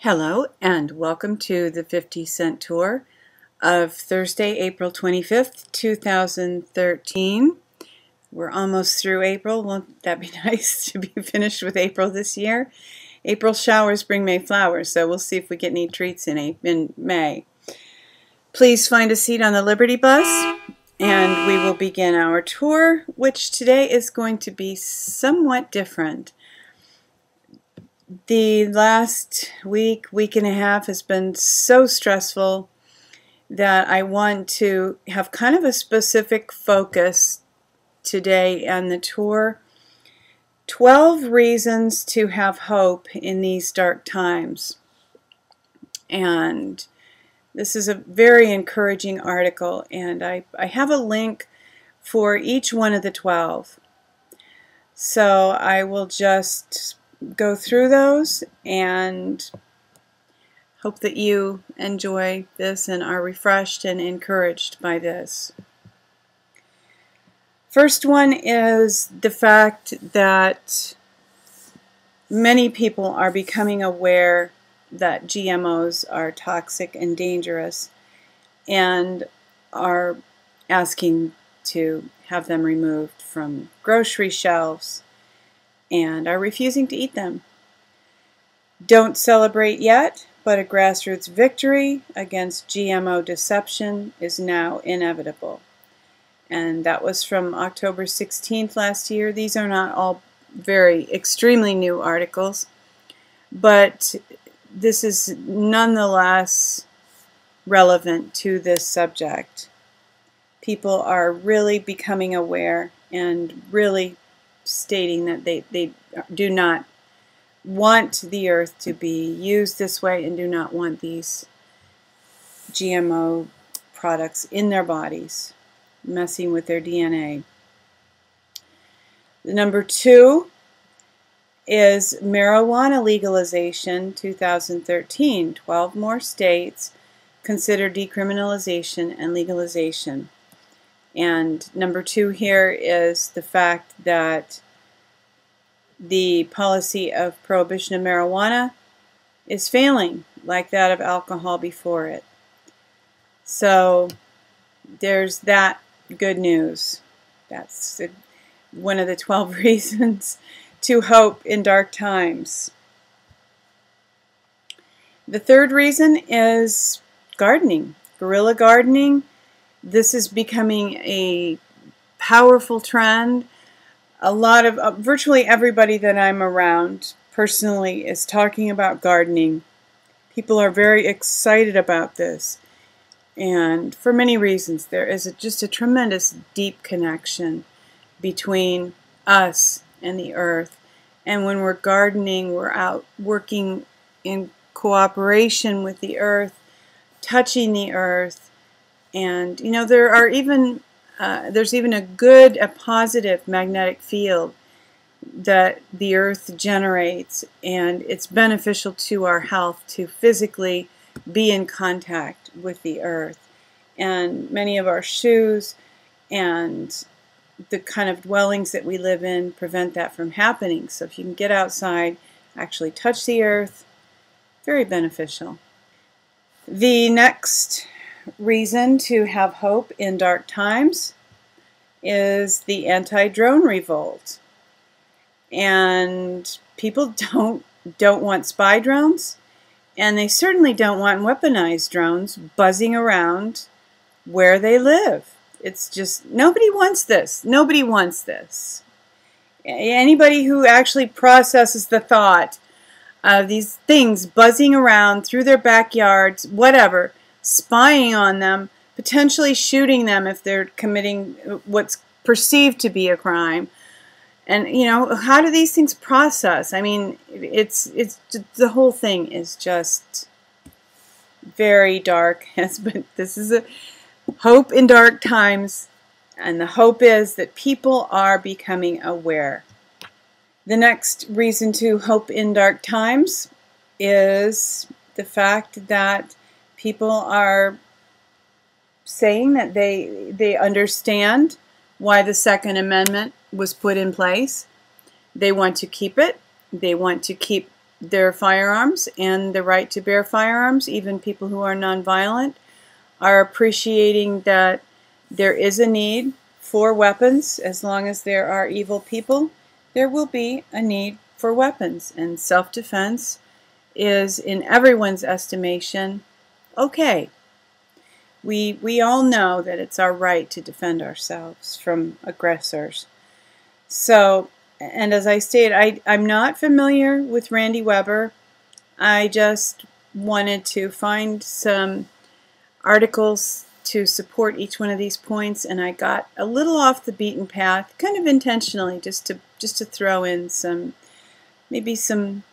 Hello and welcome to the 50-cent tour of Thursday, April 25th, 2013. We're almost through April. Won't that be nice to be finished with April this year? April showers bring May flowers, so we'll see if we get any treats in May. Please find a seat on the Liberty Bus and we will begin our tour, which today is going to be somewhat different. The last week and a half has been so stressful that I want to have kind of a specific focus today on the tour. 12 reasons to have hope in these dark times. And this is a very encouraging article, and I have a link for each one of the 12. So I will just go through those and hope that you enjoy this and are refreshed and encouraged by this. First one is the fact that many people are becoming aware that GMOs are toxic and dangerous and are asking to have them removed from grocery shelves and are refusing to eat them. Don't celebrate yet, but a grassroots victory against GMO deception is now inevitable. And that was from October 16th last year. These are not all very extremely new articles, but this is nonetheless relevant to this subject. People are really becoming aware and really stating that they do not want the earth to be used this way and do not want these GMO products in their bodies, messing with their DNA. Number 2 is marijuana legalization 2013. 12 more states consider decriminalization and legalization. And number 2 here is the fact that the policy of prohibition of marijuana is failing, like that of alcohol before it. So there's that good news. That's one of the 12 reasons to hope in dark times. The third reason is gardening, guerrilla gardening. This is becoming a powerful trend. A lot of, virtually everybody that I'm around personally is talking about gardening. People are very excited about this. And for many reasons, there is just a tremendous deep connection between us and the earth. And when we're gardening, we're out working in cooperation with the earth, touching the earth. And you know, there are even there's even a positive magnetic field that the earth generates, and it's beneficial to our health to physically be in contact with the earth. And many of our shoes and the kind of dwellings that we live in prevent that from happening. So if you can get outside, actually touch the earth, very beneficial. The next reason to have hope in dark times is the AntiDrone Revolt. And people don't want spy drones, and they certainly don't want weaponized drones buzzing around where they live. It's just, nobody wants this. Nobody wants this. Anybody who actually processes the thought of these things buzzing around through their backyards, whatever, spying on them, potentially shooting them if they're committing what's perceived to be a crime. And you know, how do these things process? I mean, it's the whole thing is just very dark. But this is a hope in dark times, and the hope is that people are becoming aware. The next reason to hope in dark times is the fact that people are saying that they understand why the Second Amendment was put in place. They want to keep it. They want to keep their firearms and the right to bear firearms. Even people who are nonviolent are appreciating that there is a need for weapons. As long as there are evil people, there will be a need for weapons, and self-defense is, in everyone's estimation, okay. We all know that it's our right to defend ourselves from aggressors. So, and as I stated, I'm not familiar with Randy Weber. I just wanted to find some articles to support each one of these points, and I got a little off the beaten path, kind of intentionally, just to throw in maybe some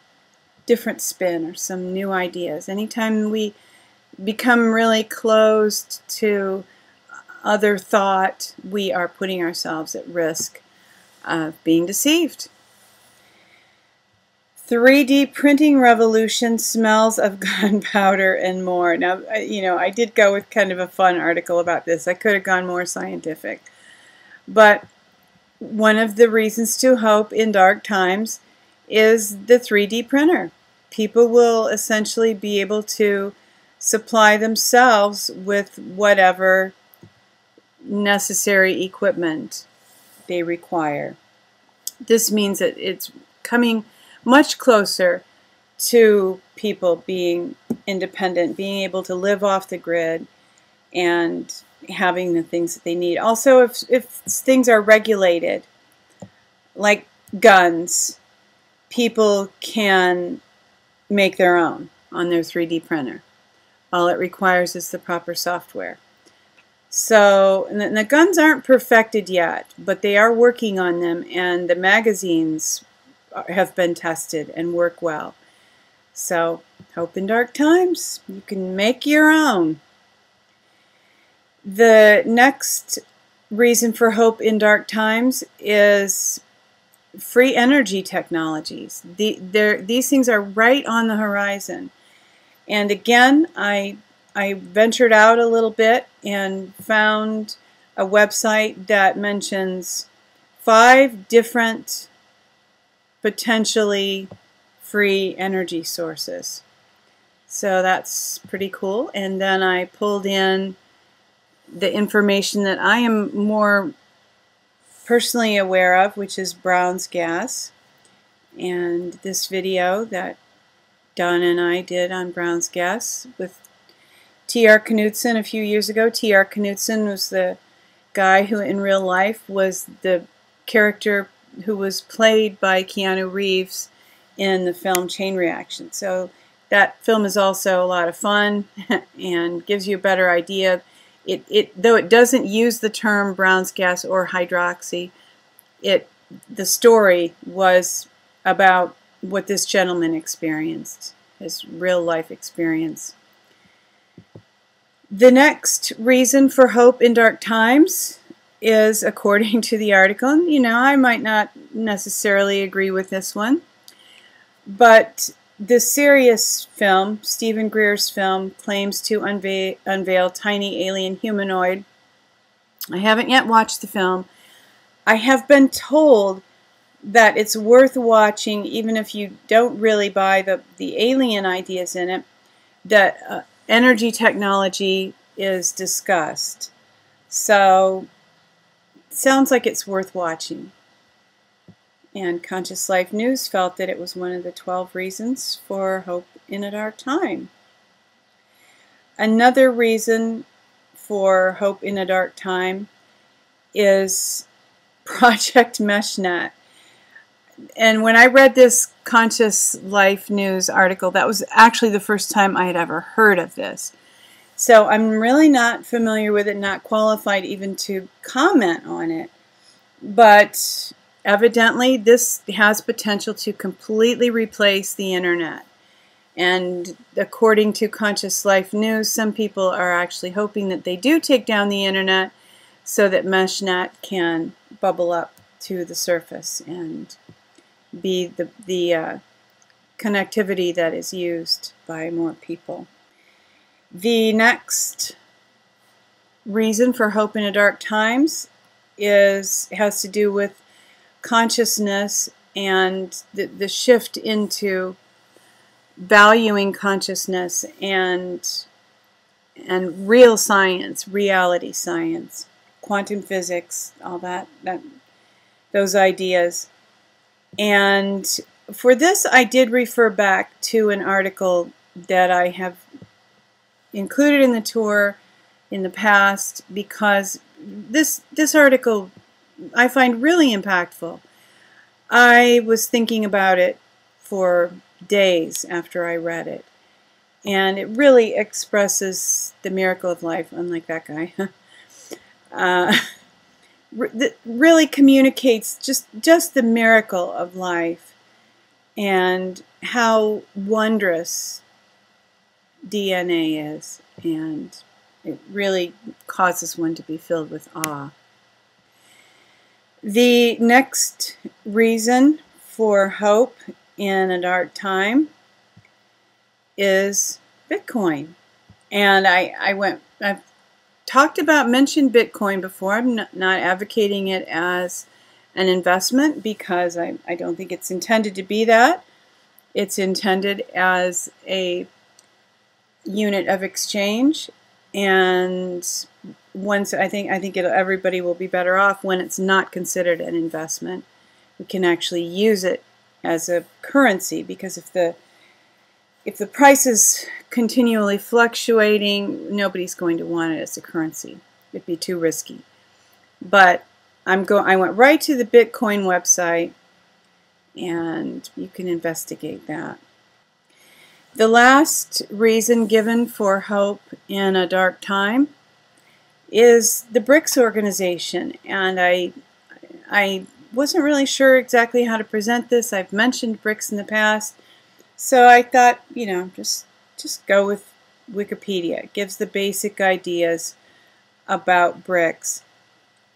different spin or some new ideas. Anytime we become really closed to other thought, we are putting ourselves at risk of being deceived. 3D printing revolution, smells of gunpowder and more. Now, I did go with kind of a fun article about this. I could have gone more scientific. But one of the reasons to hope in dark times is the 3D printer. People will essentially be able to supply themselves with whatever necessary equipment they require. This means that it's coming much closer to people being independent, being able to live off the grid, and having the things that they need. Also, if things are regulated, like guns, people can make their own on their 3D printer. All it requires is the proper software. So, and the guns aren't perfected yet, but they are working on them, and the magazines have been tested and work well. So, hope in dark times. You can make your own. The next reason for hope in dark times is free energy technologies. These things are right on the horizon. And again, I ventured out a little bit and found a website that mentions 5 different potentially free energy sources. So that's pretty cool. And then I pulled in the information that I am more personally aware of, which is Brown's gas. And this video that Donna and I did on Brown's gas with T.R. Knudsen a few years ago. T.R. Knudsen was the guy who in real life was the character who was played by Keanu Reeves in the film Chain Reaction. So that film is also a lot of fun and gives you a better idea. Though it doesn't use the term Brown's gas or hydroxy, the story was about what this gentleman experienced, his real life experience. The next reason for hope in dark times is, according to the article, and I might not necessarily agree with this one, but the Sirius Film, Stephen Greer's film, claims to unveil tiny alien humanoid. I haven't yet watched the film. I have been told that it's worth watching even if you don't really buy the alien ideas in it, that energy technology is discussed. So it sounds like it's worth watching. And Conscious Life News felt that it was one of the 12 reasons for hope in a dark time. Another reason for hope in a dark time is Project Meshnet. And when I read this Conscious Life News article, that was actually the first time I had ever heard of this. So I'm really not familiar with it, not qualified even to comment on it. But evidently this has potential to completely replace the internet. And according to Conscious Life News, some people are actually hoping that they do take down the internet so that Meshnet can bubble up to the surface and be the connectivity that is used by more people. The next reason for hope in a dark times has to do with consciousness and the shift into valuing consciousness and real science, reality science, quantum physics, all those ideas. And for this, I did refer back to an article that I have included in the tour in the past, because this article I find really impactful. I was thinking about it for days after I read it, and it really expresses the miracle of life, unlike that guy. Really communicates just the miracle of life and how wondrous DNA is, and it really causes one to be filled with awe. The next reason for hope in a dark time is Bitcoin. And I've mentioned Bitcoin before. I'm not advocating it as an investment, because I don't think it's intended to be that. It's intended as a unit of exchange, and once I think everybody will be better off when it's not considered an investment. We can actually use it as a currency, because if the price is continually fluctuating, nobody's going to want it as a currency. It'd be too risky. But I went right to the Bitcoin website, and you can investigate that. The last reason given for hope in a dark time is the BRICS organization, and I wasn't really sure exactly how to present this. I've mentioned BRICS in the past, so I thought, just go with Wikipedia. It gives the basic ideas about BRICS.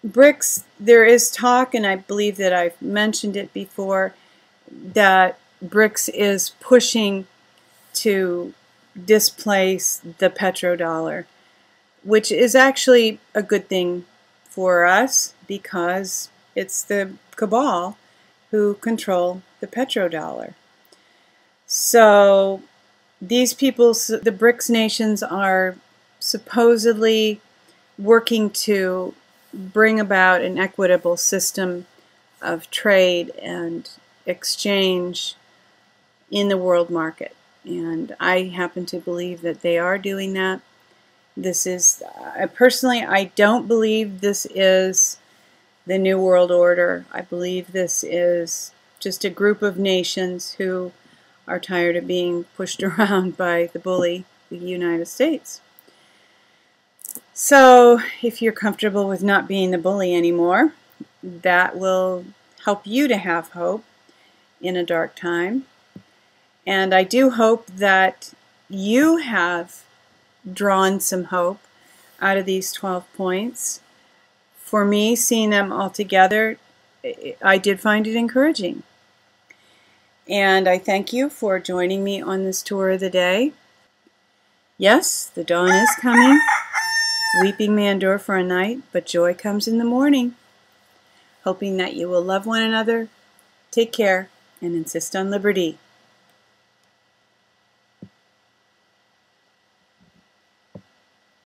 BRICS, there is talk, and I believe that I've mentioned it before, that BRICS is pushing to displace the petrodollar, which is actually a good thing for us, because it's the cabal who control the petrodollar. So these people, the BRICS nations, are supposedly working to bring about an equitable system of trade and exchange in the world market. And I happen to believe that they are doing that. This is, personally, I don't believe this is the New World Order. I believe this is just a group of nations who are tired of being pushed around by the bully, the United States. So if you're comfortable with not being the bully anymore, that will help you to have hope in a dark time. And I do hope that you have drawn some hope out of these 12 points. For me, seeing them all together, I did find it encouraging. And I thank you for joining me on this tour of the day. Yes, the dawn is coming. Weeping may endure for a night, but joy comes in the morning. Hoping that you will love one another, take care, and insist on liberty.